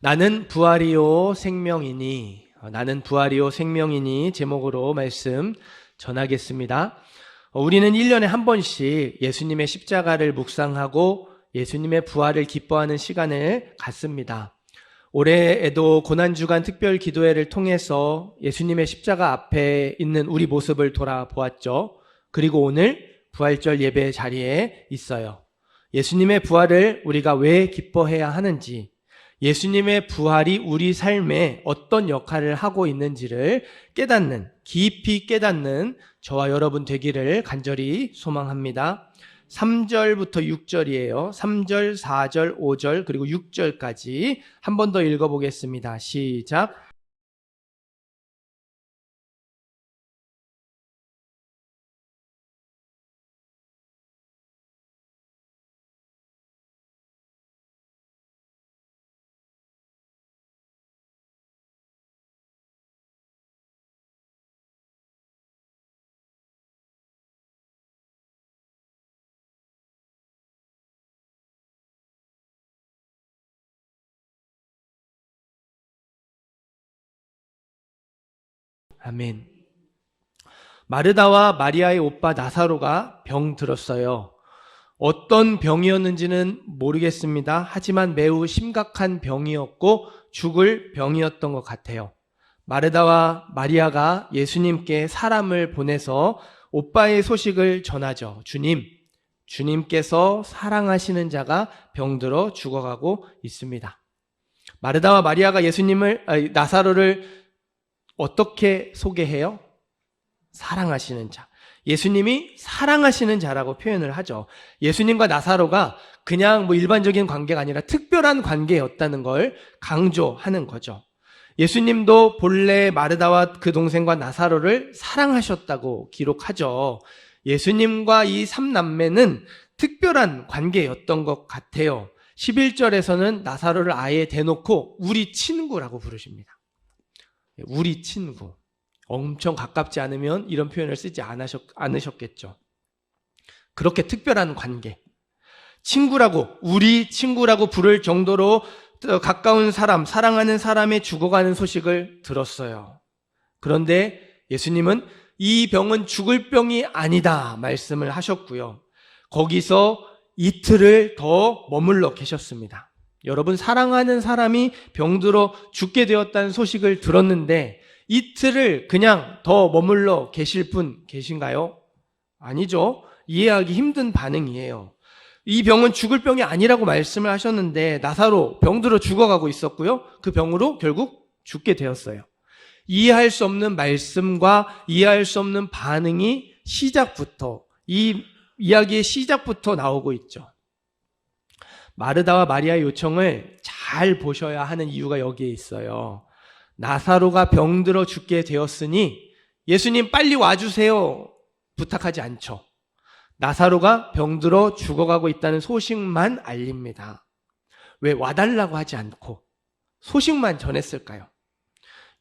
나는 부활이요 생명이니, 나는 부활이요 생명이니 제목으로 말씀 전하겠습니다. 우리는 1년에 한 번씩 예수님의 십자가를 묵상하고 예수님의 부활을 기뻐하는 시간을 갖습니다. 올해에도 고난주간 특별 기도회를 통해서 예수님의 십자가 앞에 있는 우리 모습을 돌아보았죠. 그리고 오늘 부활절 예배 자리에 있어요. 예수님의 부활을 우리가 왜 기뻐해야 하는지, 예수님의 부활이 우리 삶에 어떤 역할을 하고 있는지를 깊이 깨닫는 저와 여러분 되기를 간절히 소망합니다. 3절부터 6절이에요. 3절, 4절, 5절, 그리고 6절까지 한 번 더 읽어보겠습니다. 시작. 아멘. 마르다와 마리아의 오빠 나사로가 병 들었어요. 어떤 병이었는지는 모르겠습니다. 하지만 매우 심각한 병이었고 죽을 병이었던 것 같아요. 마르다와 마리아가 예수님께 사람을 보내서 오빠의 소식을 전하죠. 주님께서 사랑하시는 자가 병들어 죽어가고 있습니다. 마르다와 마리아가 나사로를 어떻게 소개해요? 사랑하시는 자. 예수님이 사랑하시는 자라고 표현을 하죠. 예수님과 나사로가 그냥 일반적인 관계가 아니라 특별한 관계였다는 걸 강조하는 거죠. 예수님도 본래 마르다와 그 동생과 나사로를 사랑하셨다고 기록하죠. 예수님과 이 3남매는 특별한 관계였던 것 같아요. 11절에서는 나사로를 아예 대놓고 우리 친구라고 부르십니다. 우리 친구. 엄청 가깝지 않으면 이런 표현을 쓰지 않으셨겠죠. 그렇게 특별한 관계. 우리 친구라고 부를 정도로 가까운 사람, 사랑하는 사람의 죽어가는 소식을 들었어요. 그런데 예수님은 이 병은 죽을 병이 아니다 말씀을 하셨고요. 거기서 이틀을 더 머물러 계셨습니다. 여러분, 사랑하는 사람이 병들어 죽게 되었다는 소식을 들었는데 이틀을 그냥 더 머물러 계실 분 계신가요? 아니죠. 이해하기 힘든 반응이에요. 이 병은 죽을 병이 아니라고 말씀을 하셨는데 나사로 병들어 죽어가고 있었고요. 그 병으로 결국 죽게 되었어요. 이해할 수 없는 말씀과 이해할 수 없는 반응이 이 이야기의 시작부터 나오고 있죠. 마르다와 마리아의 요청을 잘 보셔야 하는 이유가 여기에 있어요. 나사로가 병들어 죽게 되었으니 예수님 빨리 와주세요 부탁하지 않죠. 나사로가 병들어 죽어가고 있다는 소식만 알립니다. 왜 와달라고 하지 않고 소식만 전했을까요?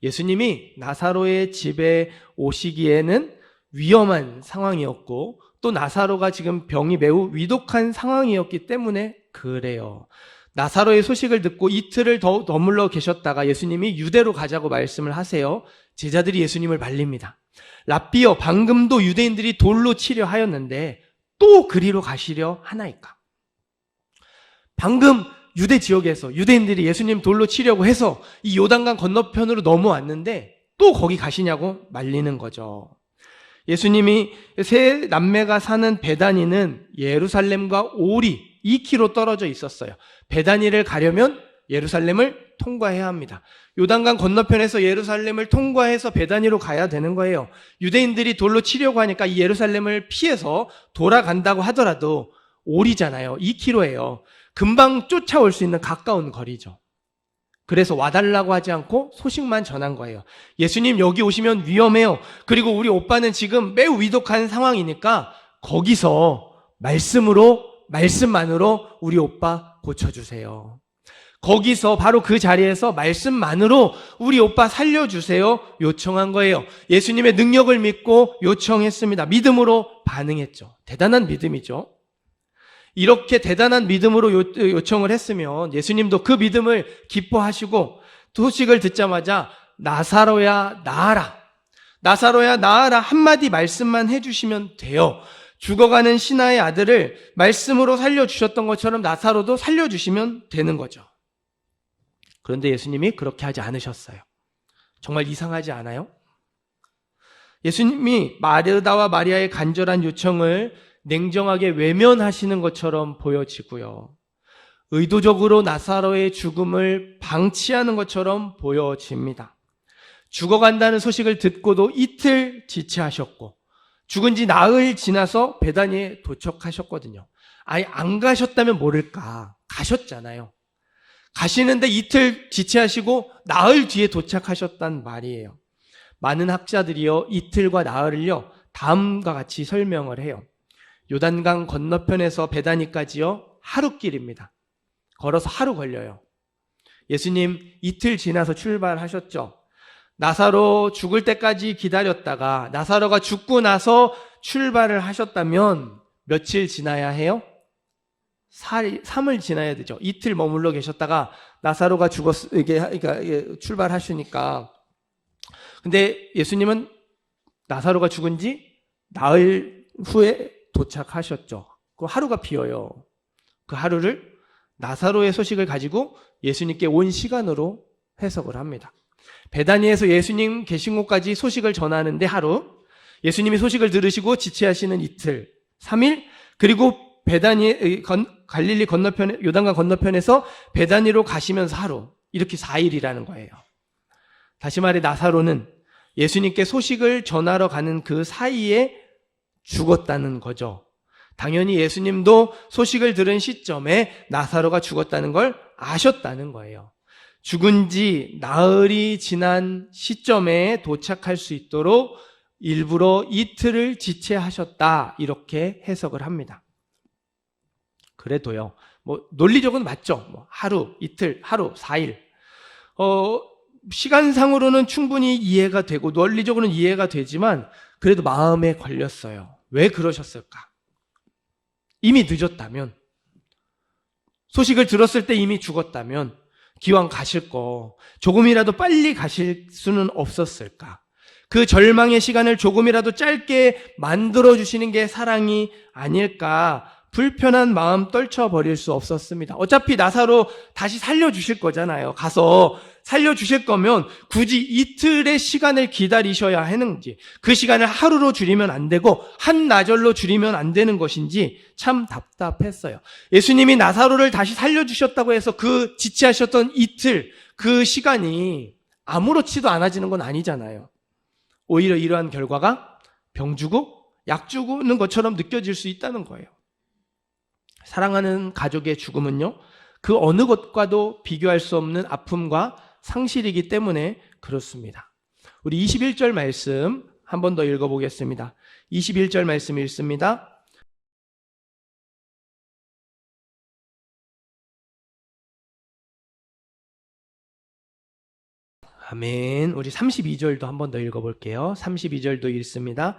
예수님이 나사로의 집에 오시기에는 위험한 상황이었고 또 나사로가 지금 병이 매우 위독한 상황이었기 때문에 그래요. 나사로의 소식을 듣고 이틀을 더 머물러 계셨다가 예수님이 유대로 가자고 말씀을 하세요. 제자들이 예수님을 말립니다. 랍비여, 방금도 유대인들이 돌로 치려 하였는데 또 그리로 가시려 하나이까? 방금 유대 지역에서 유대인들이 예수님 돌로 치려고 해서 이 요단강 건너편으로 넘어왔는데 또 거기 가시냐고 말리는 거죠. 예수님이 세 남매가 사는 베다니는 예루살렘과 오리 2km 떨어져 있었어요. 베다니를 가려면 예루살렘을 통과해야 합니다. 요단강 건너편에서 예루살렘을 통과해서 베다니로 가야 되는 거예요. 유대인들이 돌로 치려고 하니까 이 예루살렘을 피해서 돌아간다고 하더라도 오리잖아요. 2km예요. 금방 쫓아올 수 있는 가까운 거리죠. 그래서 와달라고 하지 않고 소식만 전한 거예요. 예수님 여기 오시면 위험해요. 그리고 우리 오빠는 지금 매우 위독한 상황이니까 거기서 말씀만으로 우리 오빠 고쳐주세요. 거기서 바로 그 자리에서 말씀만으로 우리 오빠 살려주세요 요청한 거예요. 예수님의 능력을 믿고 요청했습니다. 믿음으로 반응했죠. 대단한 믿음이죠. 이렇게 대단한 믿음으로 요청을 했으면 예수님도 그 믿음을 기뻐하시고 소식을 듣자마자 나사로야 나아라. 나사로야 나아라 한마디 말씀만 해주시면 돼요. 죽어가는 신하의 아들을 말씀으로 살려주셨던 것처럼 나사로도 살려주시면 되는 거죠. 그런데 예수님이 그렇게 하지 않으셨어요. 정말 이상하지 않아요? 예수님이 마르다와 마리아의 간절한 요청을 냉정하게 외면하시는 것처럼 보여지고요. 의도적으로 나사로의 죽음을 방치하는 것처럼 보여집니다. 죽어간다는 소식을 듣고도 이틀 지체하셨고 죽은 지 나흘 지나서 베다니에 도착하셨거든요. 아예 안 가셨다면 모를까. 가셨잖아요. 가시는데 이틀 지체하시고 나흘 뒤에 도착하셨단 말이에요. 많은 학자들이요, 이틀과 나흘을요, 다음과 같이 설명을 해요. 요단강 건너편에서 베다니까지요, 하루길입니다. 걸어서 하루 걸려요. 예수님 이틀 지나서 출발하셨죠. 나사로 죽을 때까지 기다렸다가 나사로가 죽고 나서 출발을 하셨다면 며칠 지나야 해요? 3을 지나야 되죠. 이틀 머물러 계셨다가 나사로가 이게 출발하시니까. 근데 예수님은 나사로가 죽은 지 나흘 후에 도착하셨죠. 그 하루가 비어요. 그 하루를 나사로의 소식을 가지고 예수님께 온 시간으로 해석을 합니다. 베다니에서 예수님 계신 곳까지 소식을 전하는데 하루, 예수님이 소식을 들으시고 지체하시는 이틀, 3일, 그리고 갈릴리 건너편에, 요단강 건너편에서 베다니로 가시면서 하루, 이렇게 4일이라는 거예요. 다시 말해 나사로는 예수님께 소식을 전하러 가는 그 사이에 죽었다는 거죠. 당연히 예수님도 소식을 들은 시점에 나사로가 죽었다는 걸 아셨다는 거예요. 죽은 지 나흘이 지난 시점에 도착할 수 있도록 일부러 이틀을 지체하셨다, 이렇게 해석을 합니다. 그래도요, 논리적으로는 맞죠. 하루, 이틀, 하루, 4일. 시간상으로는 충분히 이해가 되고 논리적으로는 이해가 되지만 그래도 마음에 걸렸어요. 왜 그러셨을까? 이미 늦었다면, 소식을 들었을 때 이미 죽었다면 기왕 가실 거 조금이라도 빨리 가실 수는 없었을까? 그 절망의 시간을 조금이라도 짧게 만들어주시는 게 사랑이 아닐까? 불편한 마음 떨쳐버릴 수 없었습니다. 어차피 나사로 다시 살려주실 거잖아요. 가서 살려주실 거면 굳이 이틀의 시간을 기다리셔야 하는지, 그 시간을 하루로 줄이면 안 되고 한나절로 줄이면 안 되는 것인지 참 답답했어요. 예수님이 나사로를 다시 살려주셨다고 해서 그 지체하셨던 이틀, 그 시간이 아무렇지도 않아지는 건 아니잖아요. 오히려 이러한 결과가 병 주고 약 주는 것처럼 느껴질 수 있다는 거예요. 사랑하는 가족의 죽음은요, 그 어느 것과도 비교할 수 없는 아픔과 상실이기 때문에 그렇습니다. 우리 21절 말씀 한 번 더 읽어보겠습니다. 21절 말씀 읽습니다. 아멘. 우리 32절도 한 번 더 읽어볼게요. 32절도 읽습니다.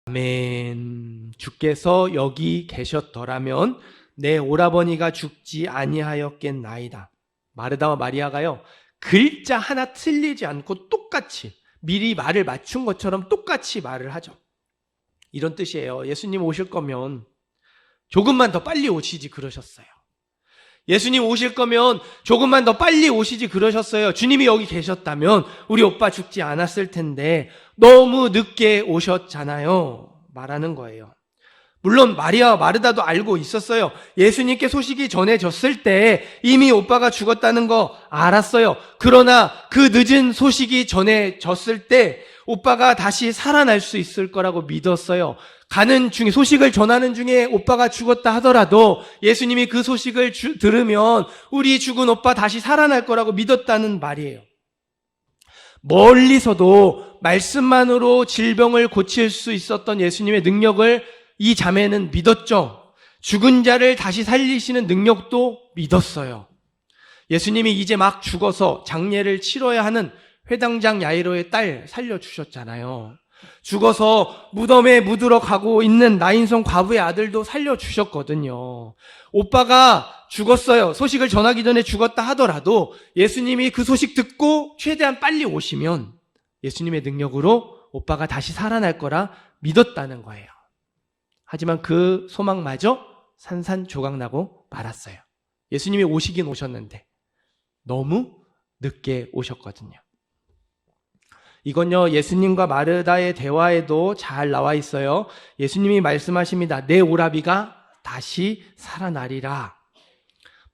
아멘. 주께서 여기 계셨더라면 내 오라버니가 죽지 아니하였겠나이다. 마르다와 마리아가요, 글자 하나 틀리지 않고 똑같이 미리 말을 맞춘 것처럼 똑같이 말을 하죠. 이런 뜻이에요. 예수님 오실 거면 조금만 더 빨리 오시지 그러셨어요. 예수님 오실 거면 조금만 더 빨리 오시지 그러셨어요. 주님이 여기 계셨다면 우리 오빠 죽지 않았을 텐데 너무 늦게 오셨잖아요, 말하는 거예요. 물론 마리아와 마르다도 알고 있었어요. 예수님께 소식이 전해졌을 때 이미 오빠가 죽었다는 거 알았어요. 그러나 그 늦은 소식이 전해졌을 때 오빠가 다시 살아날 수 있을 거라고 믿었어요. 가는 중에, 소식을 전하는 중에 오빠가 죽었다 하더라도 예수님이 그 소식을 들으면 우리 죽은 오빠 다시 살아날 거라고 믿었다는 말이에요. 멀리서도 말씀만으로 질병을 고칠 수 있었던 예수님의 능력을 이 자매는 믿었죠. 죽은 자를 다시 살리시는 능력도 믿었어요. 예수님이 이제 막 죽어서 장례를 치러야 하는 회당장 야이로의 딸 살려주셨잖아요. 죽어서 무덤에 묻으러 가고 있는 나인성 과부의 아들도 살려주셨거든요. 오빠가 죽었어요. 소식을 전하기 전에 죽었다 하더라도 예수님이 그 소식 듣고 최대한 빨리 오시면 예수님의 능력으로 오빠가 다시 살아날 거라 믿었다는 거예요. 하지만 그 소망마저 산산조각나고 말았어요. 예수님이 오시긴 오셨는데 너무 늦게 오셨거든요. 이건요, 예수님과 마르다의 대화에도 잘 나와 있어요. 예수님이 말씀하십니다. 내 오라비가 다시 살아나리라.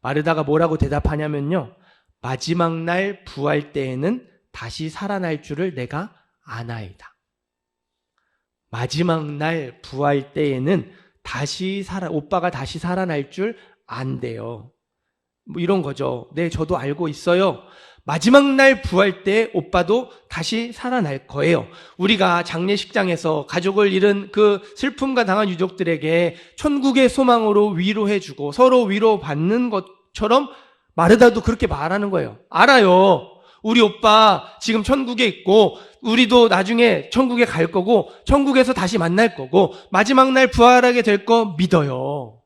마르다가 뭐라고 대답하냐면요, 마지막 날 부활 때에는 다시 살아날 줄을 내가 아나이다. 마지막 날 부활 때에는 오빠가 다시 살아날 줄 안대요. 뭐 이런 거죠. 네, 저도 알고 있어요. 마지막 날 부활 때 오빠도 다시 살아날 거예요. 우리가 장례식장에서 가족을 잃은 그 슬픔과 당한 유족들에게 천국의 소망으로 위로해주고 서로 위로받는 것처럼 마르다도 그렇게 말하는 거예요. 알아요. 우리 오빠 지금 천국에 있고 우리도 나중에 천국에 갈 거고 천국에서 다시 만날 거고 마지막 날 부활하게 될 거 믿어요.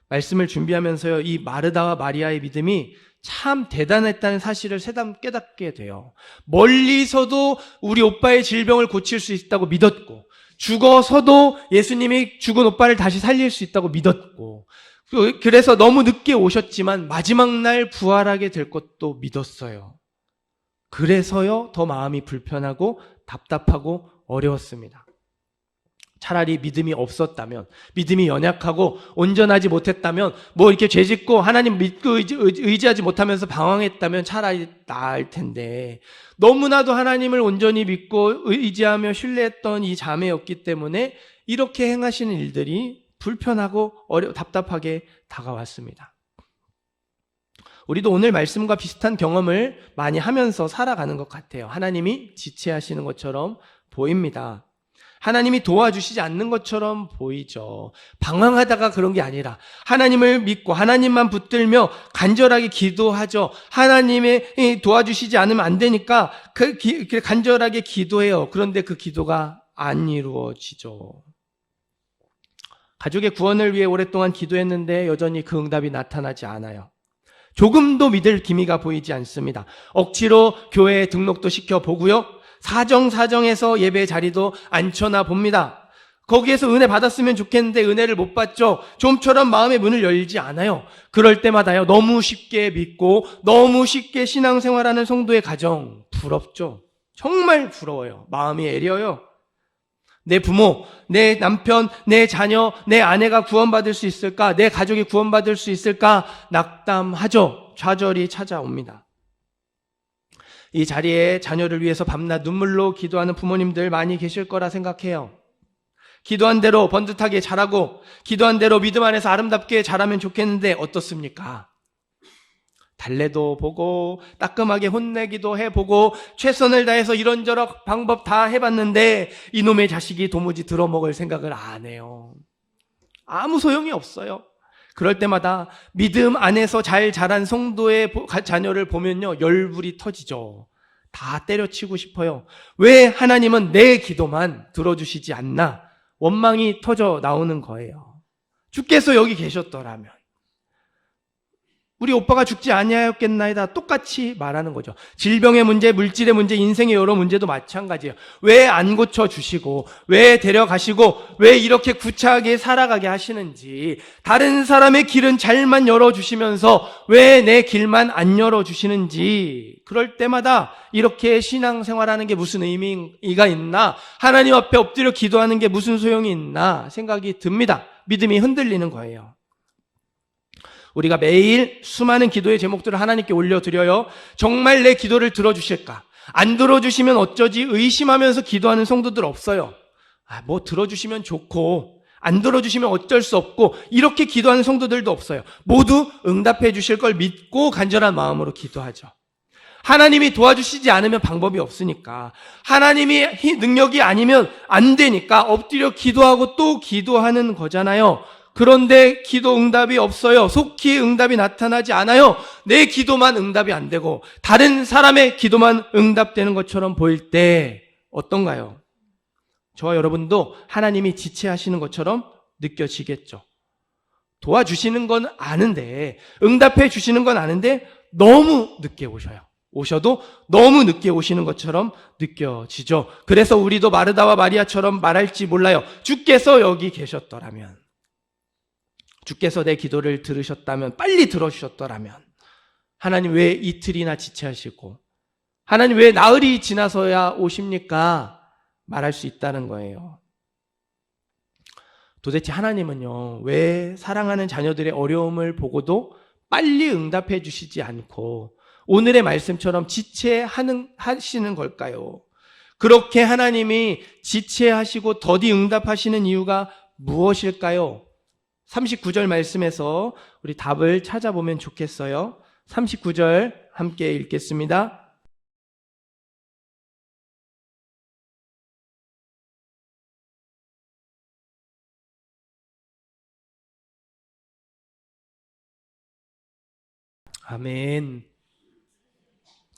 말씀을 준비하면서요, 이 마르다와 마리아의 믿음이 참 대단했다는 사실을 새삼 깨닫게 돼요. 멀리서도 우리 오빠의 질병을 고칠 수 있다고 믿었고, 죽어서도 예수님이 죽은 오빠를 다시 살릴 수 있다고 믿었고, 그래서 너무 늦게 오셨지만 마지막 날 부활하게 될 것도 믿었어요. 그래서요, 더 마음이 불편하고 답답하고 어려웠습니다. 차라리 믿음이 없었다면, 믿음이 연약하고 온전하지 못했다면, 뭐 이렇게 죄짓고 하나님 믿고 의지하지 못하면서 방황했다면 차라리 나을 텐데, 너무나도 하나님을 온전히 믿고 의지하며 신뢰했던 이 자매였기 때문에 이렇게 행하시는 일들이 불편하고 답답하게 다가왔습니다. 우리도 오늘 말씀과 비슷한 경험을 많이 하면서 살아가는 것 같아요. 하나님이 지체하시는 것처럼 보입니다. 하나님이 도와주시지 않는 것처럼 보이죠. 방황하다가 그런 게 아니라 하나님을 믿고 하나님만 붙들며 간절하게 기도하죠. 하나님이 도와주시지 않으면 안 되니까 간절하게 기도해요. 그런데 그 기도가 안 이루어지죠. 가족의 구원을 위해 오랫동안 기도했는데 여전히 그 응답이 나타나지 않아요. 조금도 믿을 기미가 보이지 않습니다. 억지로 교회에 등록도 시켜보고요. 사정사정해서 예배 자리도 앉혀나 봅니다. 거기에서 은혜 받았으면 좋겠는데 은혜를 못 받죠. 좀처럼 마음의 문을 열지 않아요. 그럴 때마다요, 너무 쉽게 믿고 너무 쉽게 신앙생활하는 성도의 가정 부럽죠. 정말 부러워요. 마음이 애려요. 내 부모, 내 남편, 내 자녀, 내 아내가 구원받을 수 있을까? 내 가족이 구원받을 수 있을까? 낙담하죠. 좌절이 찾아옵니다. 이 자리에 자녀를 위해서 밤낮 눈물로 기도하는 부모님들 많이 계실 거라 생각해요. 기도한 대로 번듯하게 자라고 기도한 대로 믿음 안에서 아름답게 자라면 좋겠는데 어떻습니까? 달래도 보고 따끔하게 혼내기도 해보고 최선을 다해서 이런저런 방법 다 해봤는데 이놈의 자식이 도무지 들어먹을 생각을 안 해요. 아무 소용이 없어요. 그럴 때마다 믿음 안에서 잘 자란 성도의 자녀를 보면요, 열불이 터지죠. 다 때려치고 싶어요. 왜 하나님은 내 기도만 들어주시지 않나? 원망이 터져 나오는 거예요. 주께서 여기 계셨더라면 우리 오빠가 죽지 아니하였겠나이다. 똑같이 말하는 거죠. 질병의 문제, 물질의 문제, 인생의 여러 문제도 마찬가지예요. 왜 안 고쳐주시고, 왜 데려가시고, 왜 이렇게 구차하게 살아가게 하시는지, 다른 사람의 길은 잘만 열어주시면서 왜 내 길만 안 열어주시는지, 그럴 때마다 이렇게 신앙생활하는 게 무슨 의미가 있나, 하나님 앞에 엎드려 기도하는 게 무슨 소용이 있나 생각이 듭니다. 믿음이 흔들리는 거예요. 우리가 매일 수많은 기도의 제목들을 하나님께 올려드려요. 정말 내 기도를 들어주실까? 안 들어주시면 어쩌지? 의심하면서 기도하는 성도들 없어요. 뭐 들어주시면 좋고 안 들어주시면 어쩔 수 없고 이렇게 기도하는 성도들도 없어요. 모두 응답해 주실 걸 믿고 간절한 마음으로 기도하죠. 하나님이 도와주시지 않으면 방법이 없으니까, 하나님이 능력이 아니면 안 되니까 엎드려 기도하고 또 기도하는 거잖아요. 그런데 기도 응답이 없어요. 속히 응답이 나타나지 않아요. 내 기도만 응답이 안 되고 다른 사람의 기도만 응답되는 것처럼 보일 때 어떤가요? 저와 여러분도 하나님이 지체하시는 것처럼 느껴지겠죠. 도와주시는 건 아는데, 응답해 주시는 건 아는데 너무 늦게 오셔요. 오셔도 너무 늦게 오시는 것처럼 느껴지죠. 그래서 우리도 마르다와 마리아처럼 말할지 몰라요. 주께서 여기 계셨더라면, 주께서 내 기도를 들으셨다면, 빨리 들어주셨더라면, 하나님 왜 이틀이나 지체하시고, 하나님 왜 나흘이 지나서야 오십니까? 말할 수 있다는 거예요. 도대체 하나님은요, 왜 사랑하는 자녀들의 어려움을 보고도 빨리 응답해 주시지 않고 오늘의 말씀처럼 지체하시는 걸까요? 그렇게 하나님이 지체하시고 더디 응답하시는 이유가 무엇일까요? 39절 말씀에서 우리 답을 찾아보면 좋겠어요. 39절 함께 읽겠습니다. 아멘.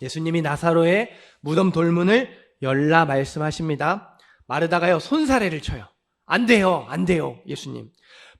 예수님이 나사로의 무덤 돌문을 열라 말씀하십니다. 마르다가요, 손사래를 쳐요. 안 돼요, 안 돼요, 예수님.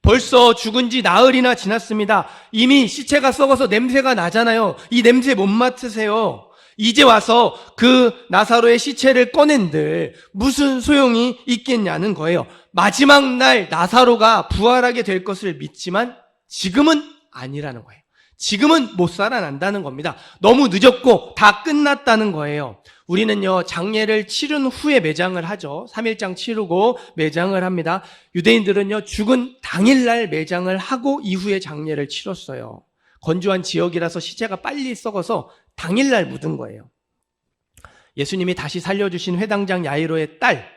벌써 죽은 지 나흘이나 지났습니다. 이미 시체가 썩어서 냄새가 나잖아요. 이 냄새 못 맡으세요. 이제 와서 그 나사로의 시체를 꺼낸들 무슨 소용이 있겠냐는 거예요. 마지막 날 나사로가 부활하게 될 것을 믿지만 지금은 아니라는 거예요. 지금은 못 살아난다는 겁니다. 너무 늦었고 다 끝났다는 거예요. 우리는요, 장례를 치른 후에 매장을 하죠. 3일장 치르고 매장을 합니다. 유대인들은요, 죽은 당일날 매장을 하고 이후에 장례를 치렀어요. 건조한 지역이라서 시체가 빨리 썩어서 당일날 묻은 거예요. 예수님이 다시 살려주신 회당장 야이로의 딸,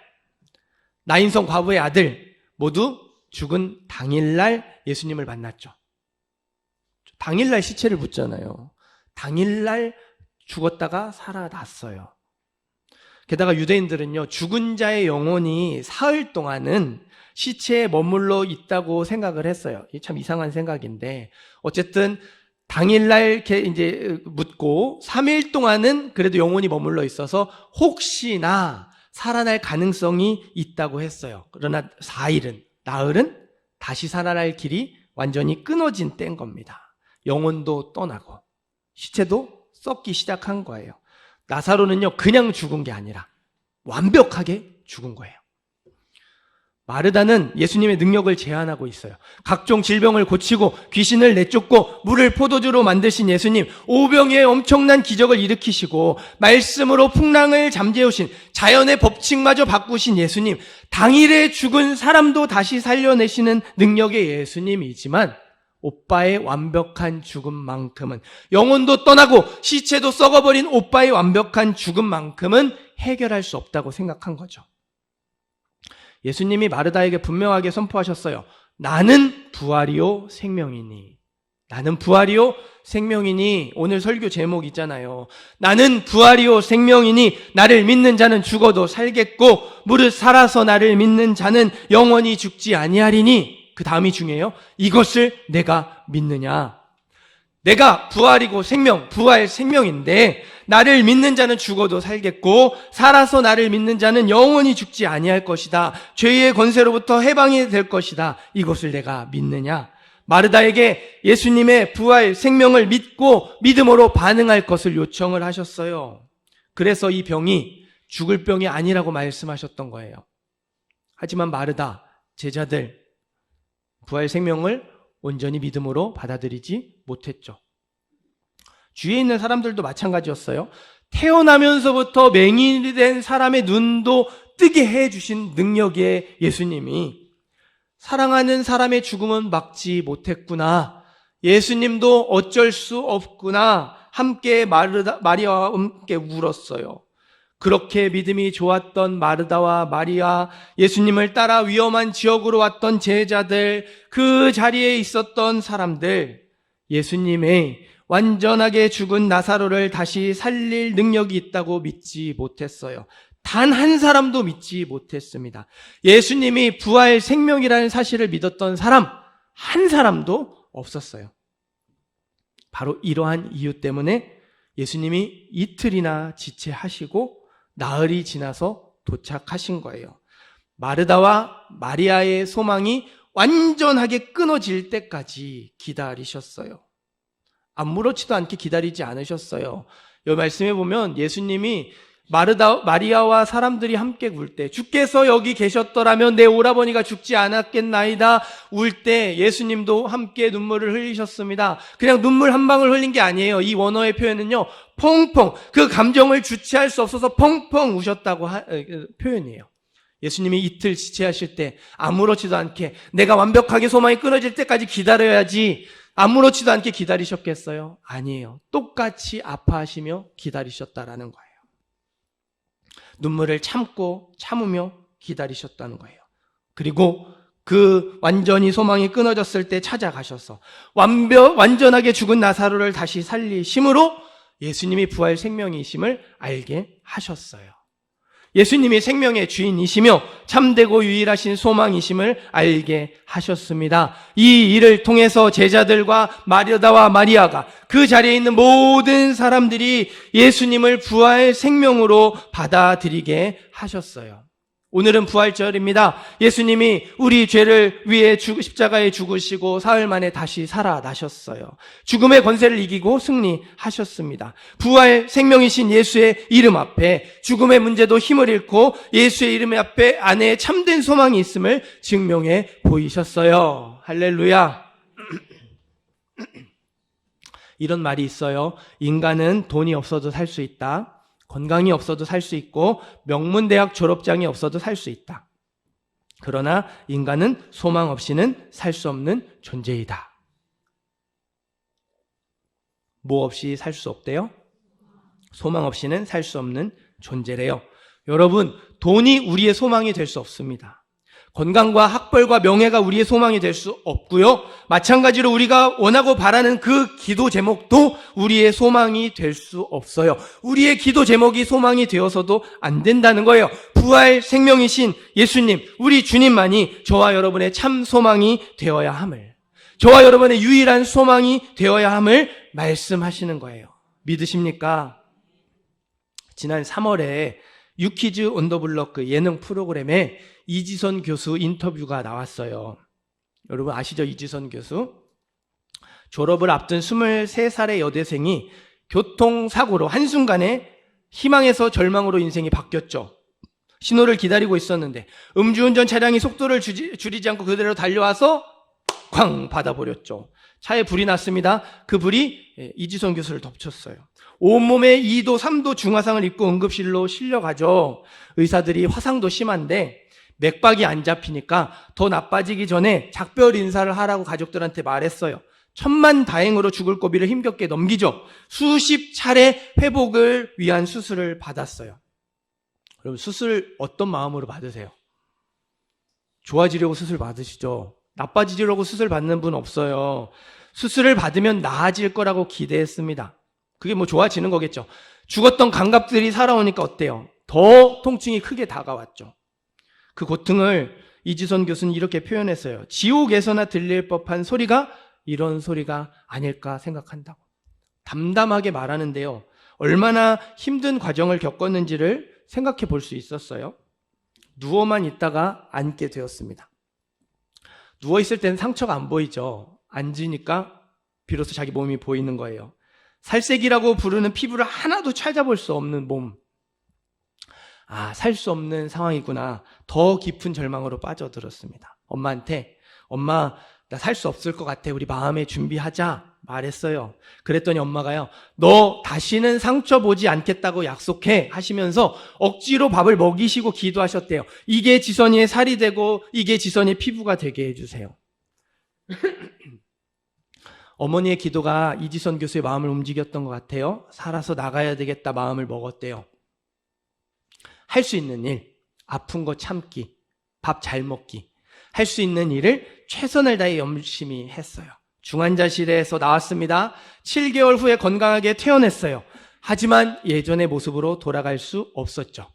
나인성 과부의 아들 모두 죽은 당일날 예수님을 만났죠. 당일날 시체를 묻잖아요. 당일날 죽었다가 살아났어요. 게다가 유대인들은요, 죽은 자의 영혼이 사흘 동안은 시체에 머물러 있다고 생각을 했어요. 이게 참 이상한 생각인데, 어쨌든 당일날 이렇게 이제 묻고 3일 동안은 그래도 영혼이 머물러 있어서 혹시나 살아날 가능성이 있다고 했어요. 그러나 4일은, 나흘은 다시 살아날 길이 완전히 끊어진 때인 겁니다. 영혼도 떠나고 시체도 썩기 시작한 거예요. 나사로는요, 그냥 죽은 게 아니라 완벽하게 죽은 거예요. 마르다는 예수님의 능력을 제한하고 있어요. 각종 질병을 고치고 귀신을 내쫓고 물을 포도주로 만드신 예수님, 오병이의 엄청난 기적을 일으키시고 말씀으로 풍랑을 잠재우신, 자연의 법칙마저 바꾸신 예수님, 당일에 죽은 사람도 다시 살려내시는 능력의 예수님이지만 오빠의 완벽한 죽음만큼은, 영혼도 떠나고 시체도 썩어버린 오빠의 완벽한 죽음만큼은 해결할 수 없다고 생각한 거죠. 예수님이 마르다에게 분명하게 선포하셨어요. 나는 부활이요 생명이니. 나는 부활이요 생명이니. 오늘 설교 제목 있잖아요. 나는 부활이요 생명이니 나를 믿는 자는 죽어도 살겠고 무릇 살아서 나를 믿는 자는 영원히 죽지 아니하리니. 그 다음이 중요해요. 이것을 내가 믿느냐. 내가 부활이고 생명, 부활 생명인데 나를 믿는 자는 죽어도 살겠고 살아서 나를 믿는 자는 영원히 죽지 아니할 것이다. 죄의 권세로부터 해방이 될 것이다. 이것을 내가 믿느냐. 마르다에게 예수님의 부활 생명을 믿고 믿음으로 반응할 것을 요청을 하셨어요. 그래서 이 병이 죽을 병이 아니라고 말씀하셨던 거예요. 하지만 마르다, 제자들, 부활 생명을 온전히 믿음으로 받아들이지 못했죠. 주위에 있는 사람들도 마찬가지였어요. 태어나면서부터 맹인이 된 사람의 눈도 뜨게 해주신 능력의 예수님이 사랑하는 사람의 죽음은 막지 못했구나. 예수님도 어쩔 수 없구나. 함께 마리아와 함께 울었어요. 그렇게 믿음이 좋았던 마르다와 마리아, 예수님을 따라 위험한 지역으로 왔던 제자들, 그 자리에 있었던 사람들, 예수님의 완전하게 죽은 나사로를 다시 살릴 능력이 있다고 믿지 못했어요. 단 한 사람도 믿지 못했습니다. 예수님이 부활 생명이라는 사실을 믿었던 사람, 한 사람도 없었어요. 바로 이러한 이유 때문에 예수님이 이틀이나 지체하시고 나흘이 지나서 도착하신 거예요. 마르다와 마리아의 소망이 완전하게 끊어질 때까지 기다리셨어요. 아무렇지도 않게 기다리지 않으셨어요. 이 말씀에 보면 예수님이 마리아와 사람들이 함께 울 때, 주께서 여기 계셨더라면 내 오라버니가 죽지 않았겠나이다 울 때 예수님도 함께 눈물을 흘리셨습니다. 그냥 눈물 한 방울 흘린 게 아니에요. 이 원어의 표현은요, 펑펑, 그 감정을 주체할 수 없어서 펑펑 우셨다고 표현이에요. 예수님이 이틀 지체하실 때 아무렇지도 않게 내가 완벽하게 소망이 끊어질 때까지 기다려야지, 아무렇지도 않게 기다리셨겠어요? 아니에요. 똑같이 아파하시며 기다리셨다라는 거예요. 눈물을 참으며 기다리셨다는 거예요. 그리고 그 완전히 소망이 끊어졌을 때 찾아가셔서 완전하게 죽은 나사로를 다시 살리심으로 예수님이 부활 생명이심을 알게 하셨어요. 예수님이 생명의 주인이시며 참되고 유일하신 소망이심을 알게 하셨습니다. 이 일을 통해서 제자들과 마르다와 마리아가, 그 자리에 있는 모든 사람들이 예수님을 부활 생명으로 받아들이게 하셨어요. 오늘은 부활절입니다. 예수님이 우리 죄를 위해 십자가에 죽으시고 사흘 만에 다시 살아나셨어요. 죽음의 권세를 이기고 승리하셨습니다. 부활 생명이신 예수의 이름 앞에 죽음의 문제도 힘을 잃고 예수의 이름 앞에 안에 참된 소망이 있음을 증명해 보이셨어요. 할렐루야. 이런 말이 있어요. 인간은 돈이 없어도 살 수 있다. 건강이 없어도 살 수 있고 명문대학 졸업장이 없어도 살 수 있다. 그러나 인간은 소망 없이는 살 수 없는 존재이다. 뭐 없이 살 수 없대요? 소망 없이는 살 수 없는 존재래요. 여러분, 돈이 우리의 소망이 될 수 없습니다. 건강과 학벌과 명예가 우리의 소망이 될 수 없고요. 마찬가지로 우리가 원하고 바라는 그 기도 제목도 우리의 소망이 될 수 없어요. 우리의 기도 제목이 소망이 되어서도 안 된다는 거예요. 부활 생명이신 예수님, 우리 주님만이 저와 여러분의 참 소망이 되어야 함을, 저와 여러분의 유일한 소망이 되어야 함을 말씀하시는 거예요. 믿으십니까? 지난 3월에 유키즈 온 더 블럭 그 예능 프로그램에 이지선 교수 인터뷰가 나왔어요. 여러분 아시죠? 이지선 교수. 졸업을 앞둔 23살의 여대생이 교통사고로 한순간에 희망에서 절망으로 인생이 바뀌었죠. 신호를 기다리고 있었는데 음주운전 차량이 속도를 줄이지 않고 그대로 달려와서 쾅 받아버렸죠. 차에 불이 났습니다. 그 불이 이지선 교수를 덮쳤어요. 온몸에 2도, 3도 중화상을 입고 응급실로 실려가죠. 의사들이 화상도 심한데 맥박이 안 잡히니까 더 나빠지기 전에 작별 인사를 하라고 가족들한테 말했어요. 천만다행으로 죽을 고비를 힘겹게 넘기죠. 수십 차례 회복을 위한 수술을 받았어요. 여러분, 수술 어떤 마음으로 받으세요? 좋아지려고 수술 받으시죠? 나빠지려고 수술 받는 분 없어요. 수술을 받으면 나아질 거라고 기대했습니다. 그게 뭐 좋아지는 거겠죠. 죽었던 감각들이 살아오니까 어때요? 더 통증이 크게 다가왔죠. 그 고통을 이지선 교수는 이렇게 표현했어요. 지옥에서나 들릴 법한 소리가 이런 소리가 아닐까 생각한다고. 담담하게 말하는데요. 얼마나 힘든 과정을 겪었는지를 생각해 볼 수 있었어요. 누워만 있다가 앉게 되었습니다. 누워있을 때는 상처가 안 보이죠. 앉으니까 비로소 자기 몸이 보이는 거예요. 살색이라고 부르는 피부를 하나도 찾아볼 수 없는 몸. 아, 살 수 없는 상황이구나. 더 깊은 절망으로 빠져들었습니다. 엄마한테, 엄마, 나 살 수 없을 것 같아. 우리 마음에 준비하자. 말했어요. 그랬더니 엄마가요, 너 다시는 상처 보지 않겠다고 약속해 하시면서 억지로 밥을 먹이시고 기도하셨대요. 이게 지선이의 살이 되고 이게 지선이의 피부가 되게 해주세요. 어머니의 기도가 이지선 교수의 마음을 움직였던 것 같아요. 살아서 나가야 되겠다 마음을 먹었대요. 할 수 있는 일, 아픈 거 참기, 밥 잘 먹기, 할 수 있는 일을 최선을 다해 열심히 했어요. 중환자실에서 나왔습니다. 7개월 후에 건강하게 퇴원했어요. 하지만 예전의 모습으로 돌아갈 수 없었죠.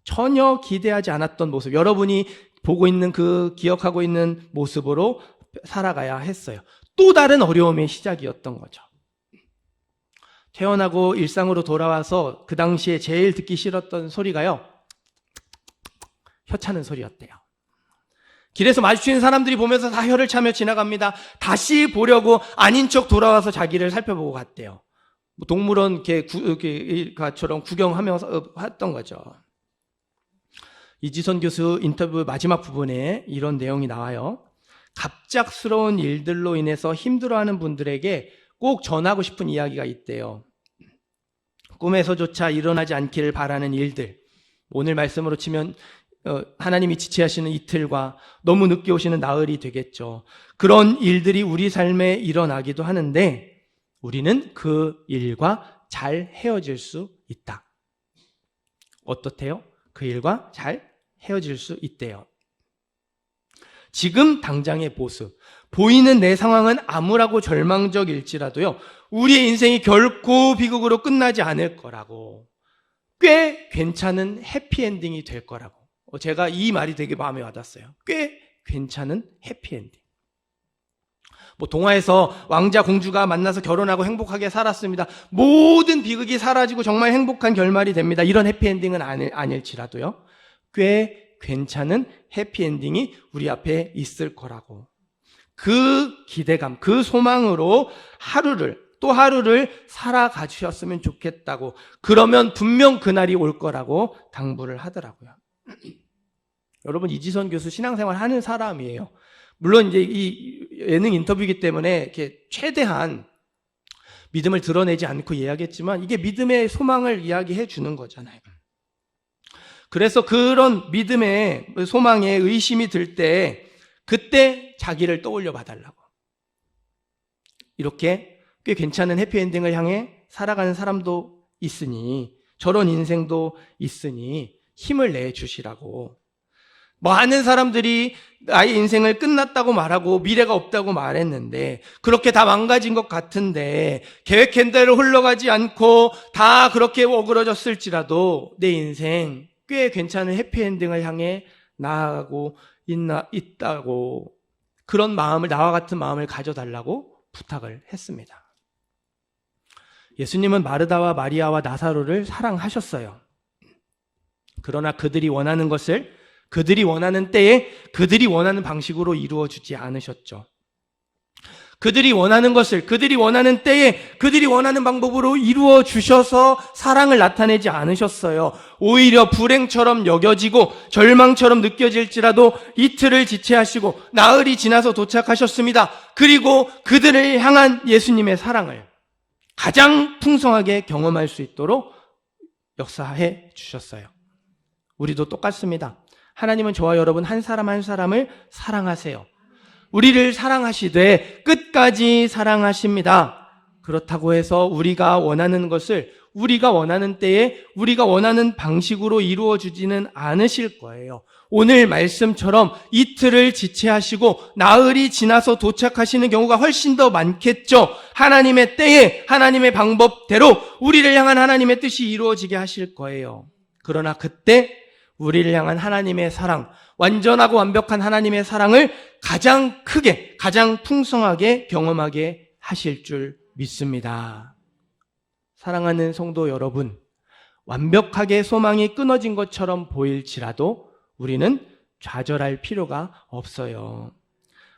전혀 기대하지 않았던 모습, 여러분이 보고 있는 그 기억하고 있는 모습으로 살아가야 했어요. 또 다른 어려움의 시작이었던 거죠. 퇴원하고 일상으로 돌아와서 그 당시에 제일 듣기 싫었던 소리가요, 혀 차는 소리였대요. 길에서 마주치는 사람들이 보면서 다 혀를 차며 지나갑니다. 다시 보려고 아닌 척 돌아와서 자기를 살펴보고 갔대요. 동물원 개처럼 구경하면서 했던 거죠. 이지선 교수 인터뷰 마지막 부분에 이런 내용이 나와요. 갑작스러운 일들로 인해서 힘들어하는 분들에게 꼭 전하고 싶은 이야기가 있대요. 꿈에서조차 일어나지 않기를 바라는 일들, 오늘 말씀으로 치면 하나님이 지체하시는 이틀과 너무 늦게 오시는 나흘이 되겠죠. 그런 일들이 우리 삶에 일어나기도 하는데 우리는 그 일과 잘 헤어질 수 있다. 어떻대요? 그 일과 잘 헤어질 수 있대요. 지금 당장의 모습, 보이는 내 상황은 암울하고 절망적일지라도요, 우리의 인생이 결코 비극으로 끝나지 않을 거라고, 꽤 괜찮은 해피엔딩이 될 거라고. 제가 이 말이 되게 마음에 와닿았어요. 꽤 괜찮은 해피엔딩. 동화에서 왕자 공주가 만나서 결혼하고 행복하게 살았습니다. 모든 비극이 사라지고 정말 행복한 결말이 됩니다. 이런 해피엔딩은 아닐지라도요, 꽤 괜찮은 해피엔딩이 우리 앞에 있을 거라고. 그 기대감, 그 소망으로 또 하루를 살아가 주셨으면 좋겠다고. 그러면 분명 그날이 올 거라고 당부를 하더라고요. 여러분, 이지선 교수 신앙생활 하는 사람이에요. 물론 이제 이 예능 인터뷰이기 때문에 이렇게 최대한 믿음을 드러내지 않고 이야기했지만 이게 믿음의 소망을 이야기해 주는 거잖아요. 그래서 그런 믿음의 소망에 의심이 들 때 그때 자기를 떠올려 봐달라고. 이렇게 꽤 괜찮은 해피엔딩을 향해 살아가는 사람도 있으니, 저런 인생도 있으니 힘을 내주시라고. 많은 사람들이 나의 인생을 끝났다고 말하고 미래가 없다고 말했는데, 그렇게 다 망가진 것 같은데 계획한 대로 흘러가지 않고 다 그렇게 어그러졌을지라도 내 인생 꽤 괜찮은 해피엔딩을 향해 나아가고 있다고, 그런 마음을, 나와 같은 마음을 가져달라고 부탁을 했습니다. 예수님은 마르다와 마리아와 나사로를 사랑하셨어요. 그러나 그들이 원하는 것을 그들이 원하는 때에 그들이 원하는 방식으로 이루어 주지 않으셨죠. 그들이 원하는 것을 그들이 원하는 때에 그들이 원하는 방법으로 이루어 주셔서 사랑을 나타내지 않으셨어요. 오히려 불행처럼 여겨지고 절망처럼 느껴질지라도 이틀을 지체하시고 나흘이 지나서 도착하셨습니다. 그리고 그들을 향한 예수님의 사랑을 가장 풍성하게 경험할 수 있도록 역사해 주셨어요. 우리도 똑같습니다. 하나님은 저와 여러분 한 사람 한 사람을 사랑하세요. 우리를 사랑하시되 끝까지 사랑하십니다. 그렇다고 해서 우리가 원하는 것을 우리가 원하는 때에 우리가 원하는 방식으로 이루어 주지는 않으실 거예요. 오늘 말씀처럼 이틀을 지체하시고 나흘이 지나서 도착하시는 경우가 훨씬 더 많겠죠. 하나님의 때에 하나님의 방법대로 우리를 향한 하나님의 뜻이 이루어지게 하실 거예요. 그러나 그때 우리를 향한 하나님의 사랑, 완전하고 완벽한 하나님의 사랑을 가장 크게, 가장 풍성하게 경험하게 하실 줄 믿습니다. 사랑하는 성도 여러분, 완벽하게 소망이 끊어진 것처럼 보일지라도 우리는 좌절할 필요가 없어요.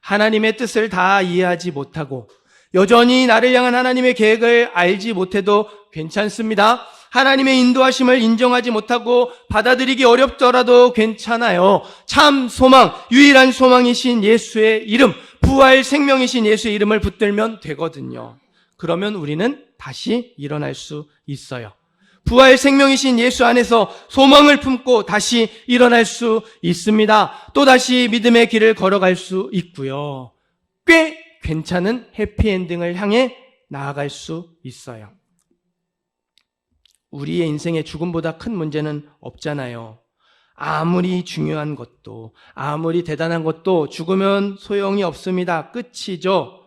하나님의 뜻을 다 이해하지 못하고 여전히 나를 향한 하나님의 계획을 알지 못해도 괜찮습니다. 하나님의 인도하심을 인정하지 못하고 받아들이기 어렵더라도 괜찮아요. 참 소망, 유일한 소망이신 예수의 이름, 부활 생명이신 예수의 이름을 붙들면 되거든요. 그러면 우리는 다시 일어날 수 있어요. 부활 생명이신 예수 안에서 소망을 품고 다시 일어날 수 있습니다. 또다시 믿음의 길을 걸어갈 수 있고요. 꽤 괜찮은 해피엔딩을 향해 나아갈 수 있어요. 우리의 인생에 죽음보다 큰 문제는 없잖아요. 아무리 중요한 것도, 아무리 대단한 것도 죽으면 소용이 없습니다. 끝이죠.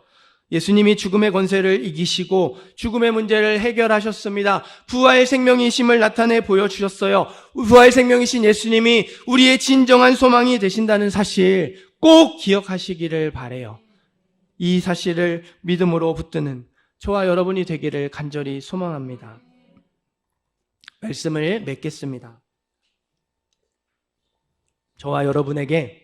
예수님이 죽음의 권세를 이기시고 죽음의 문제를 해결하셨습니다. 부활 생명이심을 나타내 보여주셨어요. 부활 생명이신 예수님이 우리의 진정한 소망이 되신다는 사실 꼭 기억하시기를 바라요. 이 사실을 믿음으로 붙드는 저와 여러분이 되기를 간절히 소망합니다. 말씀을 맺겠습니다. 저와 여러분에게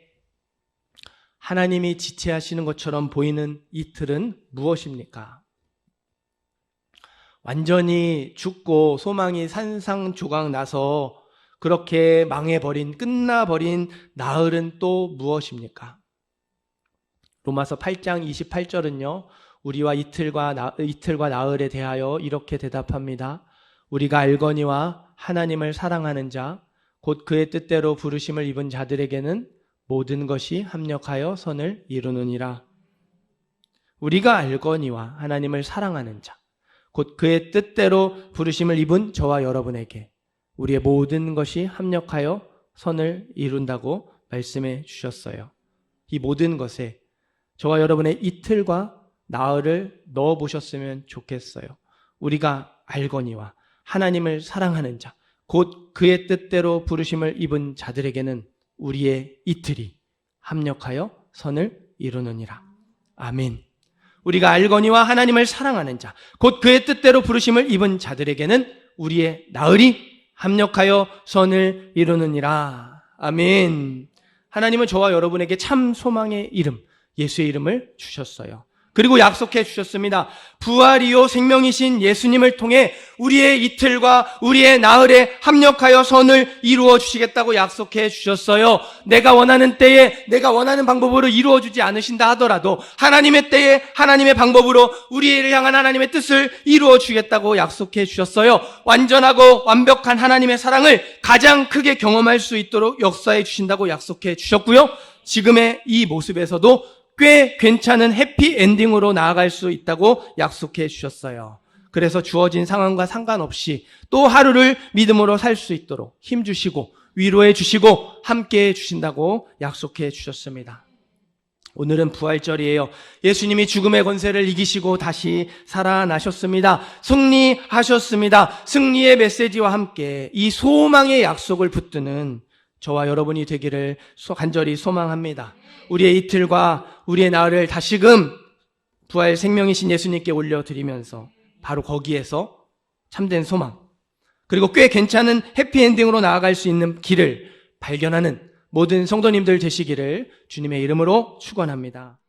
하나님이 지체하시는 것처럼 보이는 이틀은 무엇입니까? 완전히 죽고 소망이 산산조각 나서 그렇게 망해버린, 끝나버린 나흘은 또 무엇입니까? 로마서 8장 28절은요, 우리와 이틀과 나흘에 대하여 이렇게 대답합니다. 우리가 알거니와 하나님을 사랑하는 자, 곧 그의 뜻대로 부르심을 입은 자들에게는 모든 것이 합력하여 선을 이루느니라. 우리가 알거니와 하나님을 사랑하는 자, 곧 그의 뜻대로 부르심을 입은 저와 여러분에게 우리의 모든 것이 합력하여 선을 이룬다고 말씀해 주셨어요. 이 모든 것에 저와 여러분의 이틀과 나흘을 넣어 보셨으면 좋겠어요. 우리가 알거니와 하나님을 사랑하는 자, 곧 그의 뜻대로 부르심을 입은 자들에게는 우리의 이틀이 합력하여 선을 이루느니라. 아멘. 우리가 알거니와 하나님을 사랑하는 자, 곧 그의 뜻대로 부르심을 입은 자들에게는 우리의 나흘이 합력하여 선을 이루느니라. 아멘. 하나님은 저와 여러분에게 참 소망의 이름, 예수의 이름을 주셨어요. 그리고 약속해 주셨습니다. 부활이요 생명이신 예수님을 통해 우리의 이틀과 우리의 나흘에 합력하여 선을 이루어 주시겠다고 약속해 주셨어요. 내가 원하는 때에 내가 원하는 방법으로 이루어 주지 않으신다 하더라도 하나님의 때에 하나님의 방법으로 우리를 향한 하나님의 뜻을 이루어 주겠다고 약속해 주셨어요. 완전하고 완벽한 하나님의 사랑을 가장 크게 경험할 수 있도록 역사해 주신다고 약속해 주셨고요. 지금의 이 모습에서도 꽤 괜찮은 해피엔딩으로 나아갈 수 있다고 약속해 주셨어요. 그래서 주어진 상황과 상관없이 또 하루를 믿음으로 살 수 있도록 힘주시고 위로해 주시고 함께해 주신다고 약속해 주셨습니다. 오늘은 부활절이에요. 예수님이 죽음의 권세를 이기시고 다시 살아나셨습니다. 승리하셨습니다. 승리의 메시지와 함께 이 소망의 약속을 붙드는 저와 여러분이 되기를 간절히 소망합니다. 우리의 이틀과 우리의 나흘을 다시금 부활 생명이신 예수님께 올려드리면서 바로 거기에서 참된 소망, 그리고 꽤 괜찮은 해피엔딩으로 나아갈 수 있는 길을 발견하는 모든 성도님들 되시기를 주님의 이름으로 축원합니다.